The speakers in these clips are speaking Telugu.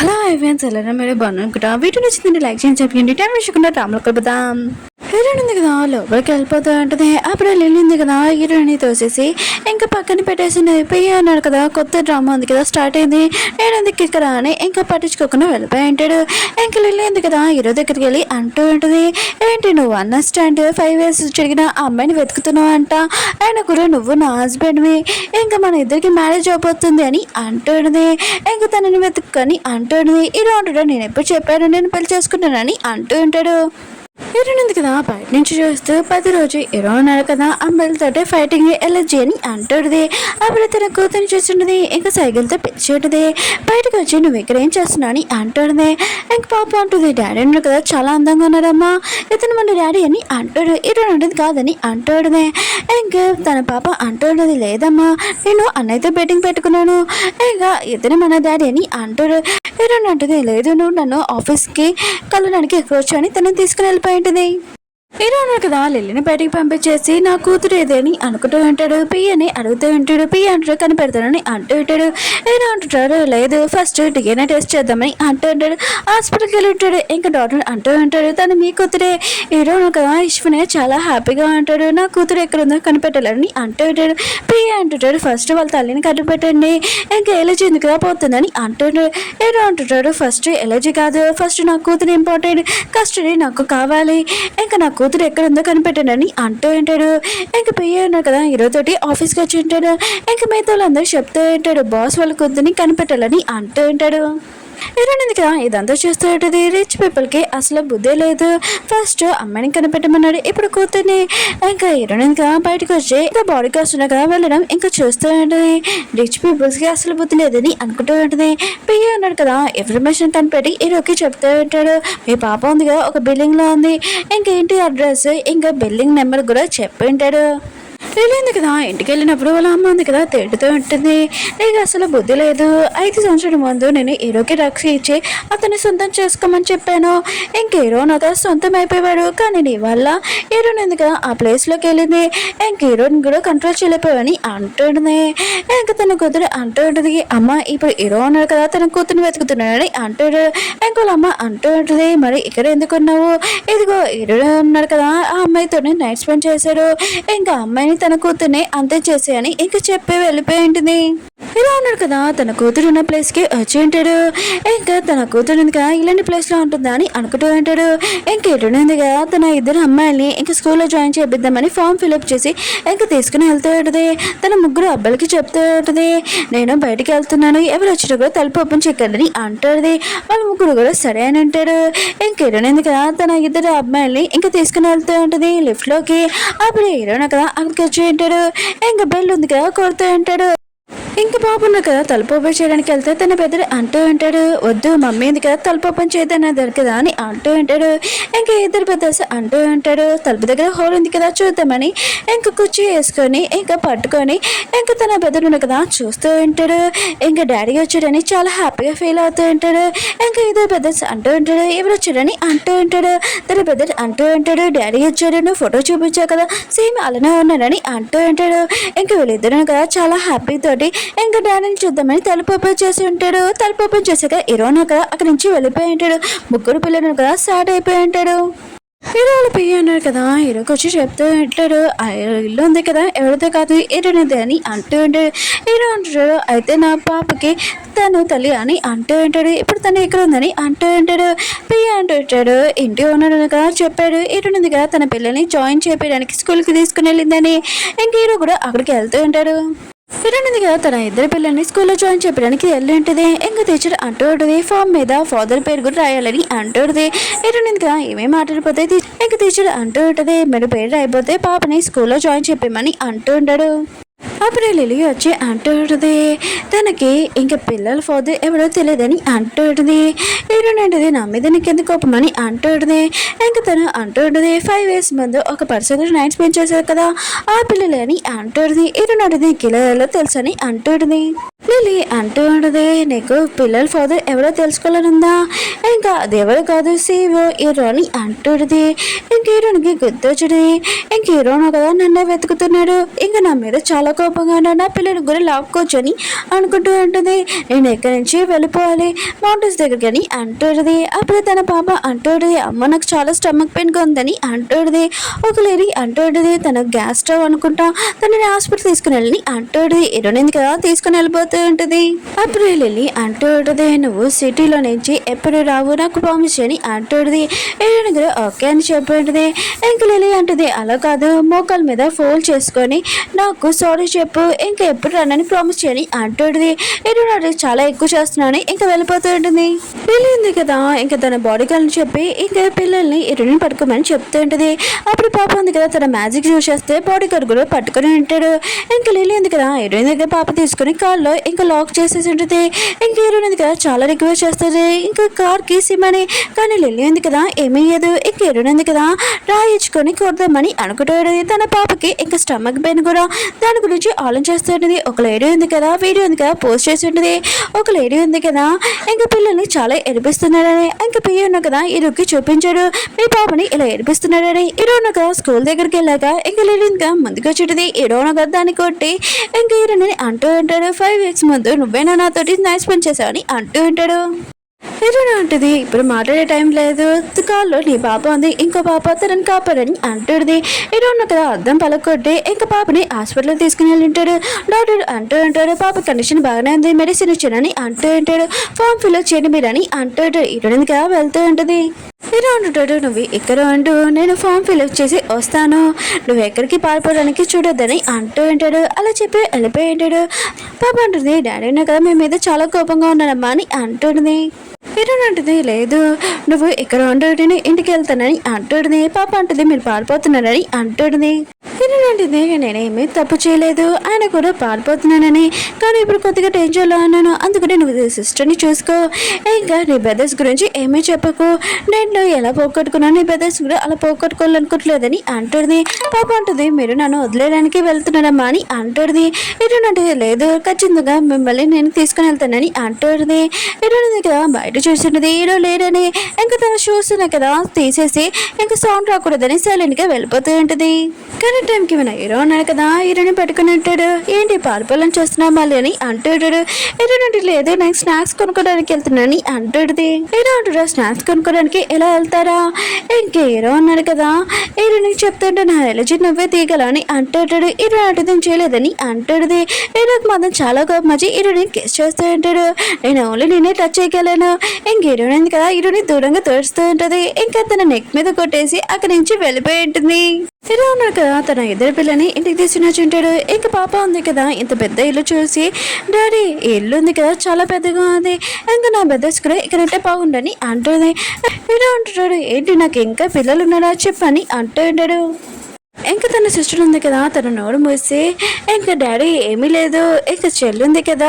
హలో ఎవెన్స్ ఎలా మీరు బాగున్నానుకుంటా వీటిని వచ్చిందండి లైక్ చేయండి చెప్పండి టైం వేసుకుంటే టామ్లో కలుపుతాం. హీరోయిన్ ఉంది కదా లోపలికి వెళ్ళిపోతూ ఉంటుంది. అప్పుడు వెళ్ళింది కదా హీరోయిన్ తోసేసి ఇంకా పక్కన పెట్టేసింది. పోయి అన్నాడు కదా కొత్త డ్రామా ఉంది కదా స్టార్ట్ అయింది, నేను ఎందుకు ఇక్కడ అని ఇంకా పట్టించుకోకుండా వెళ్ళిపోయి అంటాడు. ఇంకా వెళ్ళింది కదా హీరో దగ్గరికి వెళ్ళి అంటూ ఉంటుంది, ఏంటి నువ్వు అండర్స్టాండ్ 5 years జరిగిన ఆ అమ్మాయిని వెతుకుతున్నావు అంట, ఆయన కూడా నువ్వు నా హస్బెండ్వి, ఇంకా మన ఇద్దరికి మ్యారేజ్ అయిపోతుంది అని అంటుంది. ఇంకా తనని వెతుక్కని అంటుంది. హీరో అంటాడు, నేను ఎప్పుడు చెప్పాను నేను పెళ్లి చేసుకుంటానని అంటూ ఉంటాడు. హీరోయిన్ ఉంది కదా బయట నుంచి చూస్తూ 10 రోజు హీరో ఉన్నారు కదా అమ్మాయిలతో ఫైటింగ్ ఎలర్జీ అని అంటుంది. అప్పుడు తన కూతురు చూస్తుండది. ఇంకా సైకిల్తో పిలిచేటుంది. బయటకు వచ్చి నువ్వు ఇక్కడ ఏం చేస్తున్నావు అని అంటుంది. ఇంక పాప అంటుంది, డాడీ ఉన్నారు కదా చాలా అందంగా ఉన్నారమ్మా, ఇతను మన డాడీ అని అంటాడు. హీరోయిన్ ఉంటుంది కాదని అంటుంది. ఇంకా తన పాప అంటున్నది, లేదమ్మా నేను అన్నయ్యతో బెట్టింగ్ పెట్టుకున్నాను, ఇంకా ఇతను మన డాడీ అని అంటాడు. హీరోయిన్ అంటుంది, లేదు నువ్వు నన్ను ఆఫీస్కి కలవడానికి ఎక్కవచ్చు అని తనని తీసుకుని వెళ్ళిపోయింటుంది. హీరో అన్నాడు కదా లిల్లీని బయటికి పంపించేసి నా కూతురు ఏదని అనుకుంటూ ఉంటాడు. పి అని అడుగుతూ ఉంటాడు. పి అంటాడు కనిపెడతానని అంటూ ఉంటాడు. హీరో అంటుంటాడు, లేదు ఫస్ట్ డిఎన్ఏ టెస్ట్ చేద్దామని అంటూ ఉంటాడు. హాస్పిటల్కి వెళ్ళి ఉంటాడు. ఇంకా డాక్టర్ అంటూ ఉంటాడు, తను మీ కూతురే. హీరో కదా ఇష్వనే చాలా హ్యాపీగా ఉంటాడు, నా కూతురు ఎక్కడుందో కనిపెట్టాలని అంటూ ఉంటాడు. పి అంటుంటాడు, ఫస్ట్ వాళ్ళ తల్లిని కనిపెట్టండి, ఇంకా ఎలర్జీ ఎందుకుగా పోతుందని అంటుంటాడు. హీరో అంటుంటాడు, ఫస్ట్ ఎలర్జీ కాదు, ఫస్ట్ నా కూతురు ఇంపార్టెంట్, కస్టడీ నాకు కావాలి, ఇంకా నా కూతురు ఎక్కడుందో కనిపెట్టాడని అంటూ ఉంటాడు. ఇంకా పెయ్యి ఉన్నాడు కదా హీరోతోటి ఆఫీస్కి వచ్చి ఉంటాడు. ఇంకా మిగతా వాళ్ళందరూ చెప్తూ ఉంటాడు, బాస్ వాళ్ళ కూతుర్ని కనిపెట్టాలని అంటూ ఉంటాడు. హీరోయిన్ కదా ఇదంతా చూస్తూ ఉంటుంది. రిచ్ పీపుల్కి అసలు బుద్ధి లేదు, ఫస్ట్ అమ్మాయిని కనిపెట్టమన్నాడు, ఇప్పుడు కూతుర్ని. ఇంకా హీరోయిన్ గా బయటకు వచ్చి ఇంకా బాడీ కాస్ట్ కదా వెళ్ళడం ఇంకా చూస్తూ ఉంటుంది. రిచ్ పీపుల్స్కి అసలు బుద్ధి లేదని అనుకుంటూ ఉంటుంది. పియ్యి అన్నాడు కదా ఇన్ఫర్మేషన్ కనిపెట్టి హీరోకి చెప్తూ ఉంటాడు, మీ పాప ఉంది కదా ఒక బిల్డింగ్లో ఉంది, ఇంకేంటి అడ్రస్ ఇంకా బిల్డింగ్ నెంబర్ కూడా చెప్పి ఉంటాడు. తెలియదు కదా ఇంటికి వెళ్ళినప్పుడు వాళ్ళ అమ్మ ఉంది కదా తిడుతూ ఉంటుంది, నీకు అసలు బుద్ధి లేదు, 5 సంవత్సరాల ముందు నేను హీరోకి రక్ష ఇచ్చి అతన్ని సొంతం చేసుకోమని చెప్పాను, ఇంక హీరో నాతో సొంతం అయిపోయాడు, కానీ నీ వల్ల హీరోని ఎందుకు ఆ ప్లేస్లోకి వెళ్ళింది, ఇంక హీరోని కూడా కంట్రోల్ చేయలేకపోయాని అంటుంది. ఇంక తన కూతురు అంటూ ఉంటుంది, అమ్మ ఇప్పుడు హీరో ఉన్నాడు కదా తన కూతురుని వెతుకుతున్నాడని అంటాడు. ఇంక వాళ్ళ అమ్మ అంటూ ఉంటుంది, మరి ఇక్కడ ఎందుకున్నావు, ఇదిగో హీరో ఉన్నాడు కదా ఆ అమ్మాయితోనే నైట్ స్పెండ్ చేశాడు, ఇంకా అమ్మాయిని తన కూతుర్ని అంతే చేసేయని ఇంకా చెప్పి వెళ్ళిపోయి ఉంటుంది. హీరో ఉన్నాడు కదా తన కూతురు ఉన్న ప్లేస్కి వచ్చి ఉంటాడు. ఇంకా తన కూతురు కదా ఇలాంటి ప్లేస్లో ఉంటుందా అని అనుకుంటూ ఉంటాడు. ఇంకా ఎటుందిగా తన 2 అమ్మాయిల్ని ఇంకా స్కూల్లో జాయిన్ చేపిద్దామని ఫామ్ ఫిల్అప్ చేసి ఇంకా తీసుకుని వెళ్తూ ఉంటుంది. తన 3 అబ్బాయిలకి చెప్తూ ఉంటుంది, నేను బయటికి వెళ్తున్నాను, ఎవరు వచ్చినా కూడా తలుపు ఓపెన్ చేయకండి అంటుంది. వాళ్ళ 3 కూడా సరే అని అంటాడు. ఇంకా ఎటుంది కదా తన 2 అబ్బాయిల్ని ఇంకా తీసుకుని వెళ్తూ ఉంటుంది లిఫ్ట్లోకి. అప్పుడు హీరోయిన్ కదా అక్కడికి వచ్చి ఉంటాడు. ఇంకా బెల్ ఉంది కదా కొడుతూ ఉంటాడు. ఇంకా బాబు ఉన్నా కదా తలుపు ఓపెన్ చేయడానికి వెళ్తే తన పెద్దడు అంటూ ఉంటాడు, వద్దు మమ్మీ ఉంది కదా తలుపు ఓపెన్ చేయదని దొరకదా అని అంటూ ఉంటాడు. ఇంకా 2 పెద్దస్ అంటూ ఉంటాడు, తలుపు దగ్గర హోల్ ఉంది కదా చూద్దామని ఇంకా కుర్చీ వేసుకొని ఇంకా పట్టుకొని ఇంకా తన పెద్దడు ఉన్న కదా చూస్తూ ఉంటాడు. ఇంకా డాడీ వచ్చాడని చాలా హ్యాపీగా ఫీల్ అవుతూ ఉంటాడు. ఇంకా 2 పెద్దస్ అంటూ ఉంటాడు, ఎవరు వచ్చాడని అంటూ ఉంటాడు. తన పెద్దడు అంటూ ఉంటాడు, డాడీ వచ్చాడు, నువ్వు ఫోటో చూపించావు కదా సేమ్ అలానే ఉన్నాడని అంటూ ఉంటాడు. ఇంకా వీళ్ళిద్దరు కదా చాలా హ్యాపీ తోటి ఇంకా డాడీని చూద్దామని తలుపు ఓపెన్ చేసి ఉంటాడు. తలుపు ఓపెన్ చేశాక హీరోనా కదా అక్కడి నుంచి వెళ్ళిపోయి ఉంటాడు. 3 పిల్లలు కదా స్టార్ట్ అయిపోయి ఉంటాడు. హీరోలు పియ్యి అన్నాడు కదా హీరోకి వచ్చి చెప్తూ ఉంటాడు, ఇల్లు ఉంది కదా ఎవరితో కాదు హీరోనిది అని అంటూ ఉంటాడు. హీరో అంటాడు, అయితే నా పాపకి తను తల్లి అని అంటూ ఉంటాడు, ఇప్పుడు తను ఎక్కడ ఉందని అంటూ ఉంటాడు. పియ్యి అంటూ ఉంటాడు, ఇంటి ఓనర్ కదా చెప్పాడు హీరోనిది కదా తన పిల్లల్ని జాయిన్ చేయడానికి స్కూల్కి తీసుకుని వెళ్ళిందని. ఇంక హీరో కూడా అక్కడికి వెళ్తూ ఉంటాడు. హీరోనిది కదా తన 2 పిల్లల్ని స్కూల్లో జాయిన్ చేయడానికి వెళ్ళి ఉంటుంది. ఇంకా టీచర్ అంటూ ఉంటుంది, ఫామ్ మీద ఫాదర్ పేరు కూడా రాయాలని అంటూ ఉంటుంది. హీరోనిది కదా ఏమేమి మాట్లాడిపోతే ఇంకా టీచర్ అంటూ ఉంటుంది, మీరు పేరు రాయిపోతే పాపని స్కూల్లో జాయిన్ చెప్పమని అంటూ ఉంటాడు. అప్పుడు లిలీ వచ్చి అంటూ ఉంటుంది, తనకి ఇంకా పిల్లల ఫాదర్ ఎవరో తెలియదని అంటూ ఉంటుంది. హీరోయిన్ అంటుంది, నా మీద నీకెందుకు కోపం అని అంటూ ఉంటుంది. ఇంకా తను అంటూ ఉంటుంది, 5 years ముందు ఒక పర్సన్ నైట్ స్పెండ్ చేశారు కదా ఆ పిల్లలని అంటూ ఉంటుంది. హీరోయిన్ అంటుంది, కిలో తెలుసని అంటూ ఉంటుంది. లిలీ అంటూ ఉంటుంది, నీకు పిల్లల ఫాదర్ ఎవరో తెలుసుకోవాలనుందా, ఇంకా అది ఎవరు కాదు సీఓ హీరో అని అంటూ ఉంటుంది. ఇంక హీరోయిన్కి గుర్తొచ్చింది, ఇంక హీరోను కదా నన్నే వెతుకుతున్నాడు, ఇంకా నా మీద చాలా కోపం కోపంగా ఉన్నా నా పిల్లలు కూడా లాక్కోవచ్చని అనుకుంటూ ఉంటుంది. నేను ఎక్కడి నుంచి వెళ్ళిపోవాలి మౌంటైన్స్ దగ్గరికి అని అంటుంది. అప్పుడు తన పాప అంటుంది, అమ్మ నాకు చాలా స్టమక్ పెయిన్గా ఉందని అంటుంది. ఒక లేడీ అంటుంది, తన గ్యాస్ స్టవ్ అనుకుంటా తనని హాస్పిటల్ తీసుకుని వెళ్ళి అంటుంది. ఇరునింది కదా తీసుకుని వెళ్ళిపోతూ ఉంటుంది. అప్పుడు వెళ్ళి అంటుంది, నువ్వు సిటీలో నుంచి ఎప్పుడు రావు నాకు ప్రామిస్ అని అంటుంది. ఇరుని కూడా ఓకే అని చెప్పింటుంది. ఇంక లిలీ అంటుంది, అలా కాదు మోకాల మీద ఫోల్డ్ చేసుకొని నాకు సారీ చెప్పు ఇంకా ఎప్పుడు రానని ప్రామిస్ చేయని అంటుంది. ఇరుని చాలా ఎక్కువ చేస్తున్నాను ఇంకా వెళ్ళిపోతూ ఉంటుంది. లిలీ ఉంది కదా ఇంకా తన బాడీ గార్డ్ని చెప్పి ఇంకా పిల్లల్ని ఇరుని పట్టుకోమని చెప్తూ ఉంటుంది. అప్పుడు పాప ఉంది కదా తన మ్యాజిక్ యూజ్ చేస్తే బాడీ గార్డ్ కూడా పట్టుకొని ఉంటాడు. ఇంకా లిలీ ఉంది కదా హీరోయిన్ దగ్గర పాప తీసుకుని కాల్లో ఇంకా లాక్ చేసేసి ఉంటుంది. ఇంకా హీరోయిన్ ఉంది కదా చాలా రిక్వెస్ట్ చేస్తుంది ఇంకా కార్ కీస్ ఇమ్మని. కానీ లిలీ ఉంది కదా ఏమయ్యేదు. ఇంకా హీరోయిన్ ఉంది కదా రాయించుకొని కొడదామని అనుకుంటాడు. తన పాపకి ఇంకా స్టమక్ పెయిన్ కూడా దాని గురించి ఆలోచిస్తుంటుంది. ఒక లేడీ ఉంది కదా వీడియో ఉంది కదా పోస్ట్ చేసి ఉంటుంది. ఒక లేడీ ఉంది కదా ఇంకా పిల్లల్ని చాలా ఏడిపిస్తున్నాడని ఇంకా పియ్య ఉన్న కదా ఇరుక్కి చూపించాడు మీ పాపని ఇలా ఏడిపిస్తున్నాడని. హీరోయిన్ కదా స్కూల్ దగ్గరికి వెళ్ళాక ఇంకా లిలీ ఇంకా ముందుకు వచ్చేది. హీరోయిన్ కదా దాన్ని కొట్టి ఇంకా హీరోని అంటూ ఉంటాడు, 5 weeks ముందు నువ్వేనా నాతోటి నైట్ స్పెండ్ చేసావని అంటూ ఉంటాడు. హీరోయిన్ అంటుంది, ఇప్పుడు మాట్లాడే టైం లేదు, కాల్లో నీ పాప ఉంది ఇంకో పాప తనని కాపాడని అంటుంది. హీరోయిన్ కదా అర్థం పలకొట్టి ఇంకా పాపని హాస్పిటల్ తీసుకుని వెళ్ళి ఉంటాడు. డాక్టర్ అంటూ ఉంటాడు, పాప కండిషన్ బాగానే ఉంది మెడిసిన్ ఇచ్చానని అంటూ ఉంటాడు. ఫామ్ ఫిల్ చేయండి మీరని అంటూ ఉంటాడు. హీరోయిన్ కదా వెళ్తూ ఉంటుంది. హీరో అంటుంటాడు, నువ్వు ఇక్కడ అంటూ నేను ఫామ్ ఫిల్అప్ చేసి వస్తాను, నువ్వు ఎక్కడికి పారిపోవడానికి చూడొద్దని అంటూ ఉంటాడు. అలా చెప్పి వెళ్ళిపోయి ఉంటాడు. పాప అంటుంది, డాడీ నా కదా మీ మీద చాలా కోపంగా ఉన్నానమ్మా అని అంటుంది. హీరో అంటుంది, లేదు నువ్వు ఇక్కడ ఉంటూ నేను ఇంటికి వెళ్తానని అంటుంది. పాప అంటుంది, మీరు పారిపోతున్నారని అంటుంది. హీరో అంటుంది, నేనేమీ తప్పు చేయలేదు ఆయన కూడా పారిపోతున్నానని, కానీ ఇప్పుడు కొద్దిగా డేంజర్లో అన్నాను అందుకని నువ్వు సిస్టర్ని చూసుకో, ఇంకా నీ బ్రదర్స్ గురించి ఏమీ చెప్పకు, నేను ఎలా పోగొట్టుకున్నాను నీ బ్రదర్స్ కూడా అలా పోగొట్టుకోవాలనుకోవట్లేదని అంటుంది. పాప అంటుంది, మీరు నన్ను వదిలేయడానికి వెళ్తున్నారమ్మా అని అంటుంది. హీరో అంటుంది, లేదు ఖచ్చితంగా మిమ్మల్ని నేను తీసుకుని వెళ్తానని అంటుంది. హీరో కదా బయట చూస్తుంటుంది హీరో లేడని. ఇంకా తన షూస్ కదా తీసేసి ఇంకా సౌండ్ రాకూడదని సైలెంట్ గా వెళ్ళిపోతూ ఉంటుంది. కానీ టైంకి మన హీరో ఉన్నాడు కదా హీరోని పట్టుకుని ఉంటాడు. ఏంటి పారిపోవాలని చూస్తున్నావు మళ్ళీ అని అంటుంటాడు. హీరో అంటే లేదు నేను స్నాక్స్ కొనుక్కోడానికి వెళ్తున్నాను అంటుంది. హీరో అంటాడు, స్నాక్స్ కొనుక్కోడానికి ఎలా వెళ్తారా? ఇంకా హీరో ఉన్నాడు కదా హీరోని చెప్తుంటే నా ఎలర్జీ నువ్వే తీయగలని అంటుంటాడు. హీరో అంటే చేయలేదని అంటుంది. హీరోకి మాత్రం చాలా కోపం వచ్చి హీరోని కిస్ చేస్తూ ఉంటాడు. నేను ఓన్లీ నేనే టచ్ చేయగలను. ఇంక హీరోయిన్ ఉంది కదా హీరోని దూరంగా తోడుస్తూ ఉంటుంది. ఇంకా తన నెక్ మీద కొట్టేసి అక్కడి నుంచి వెళ్ళిపోయి ఉంటుంది. హీరో ఉన్నాడు కదా తన ఇద్దరు పిల్లని ఇంటికి తీసుకుని ఉంటాడు. ఇంకా పాప ఉంది కదా ఇంత పెద్ద ఇల్లు చూసి, డాడీ ఇల్లు ఉంది కదా చాలా పెద్దగా ఉంది, ఇంకా నా బ్రదర్స్ కూడా ఇక్కడ ఉంటే బాగుండని అంటుంది. హీరో అంటున్నాడు, ఏంటి నాకు ఇంకా పిల్లలు ఉన్నారా చెప్పని అంటూ ఉంటాడు. ఇంకా తన సిస్టర్ ఉంది కదా తన నోరు మూసి, ఇంకా డాడీ ఏమీ లేదు ఇంకా చెల్లి ఉంది కదా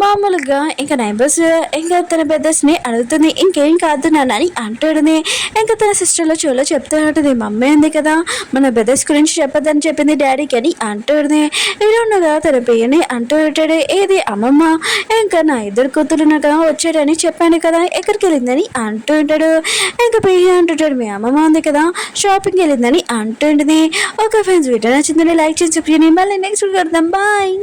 మామూలుగా ఇంకా నైబర్స్ ఇంకా తన బ్రదర్స్ని అడుగుతుంది, ఇంకేం కాదు నాన్న అని అంటుంది. ఇంకా తన సిస్టర్లో చెవులో చెప్తూ ఉంటుంది, మమ్మీ ఉంది కదా మన బ్రదర్స్ గురించి చెప్పదని చెప్పింది డాడీకి అని అంటుంది. ఇలా ఉండగా తన పియ్యని అంటూ ఉంటాడు, ఏది అమ్మమ్మ ఇంకా నా ఇద్దరు కూతురునగా వచ్చాడని చెప్పాను కదా ఎక్కడికి వెళ్ళిందని అంటూ ఉంటాడు. ఇంకా పియ్య అంటుంటాడు, మీ అమ్మమ్మ ఉంది కదా షాపింగ్కి వెళ్ళిందని అంటుంటుంది. ఓకే ఫ్రెండ్స్, వీడియో నచ్చిందని లైక్ చేసి చెప్పండి. మళ్ళీ నెక్స్ట్ వీడియో కడదాం. బాయ్.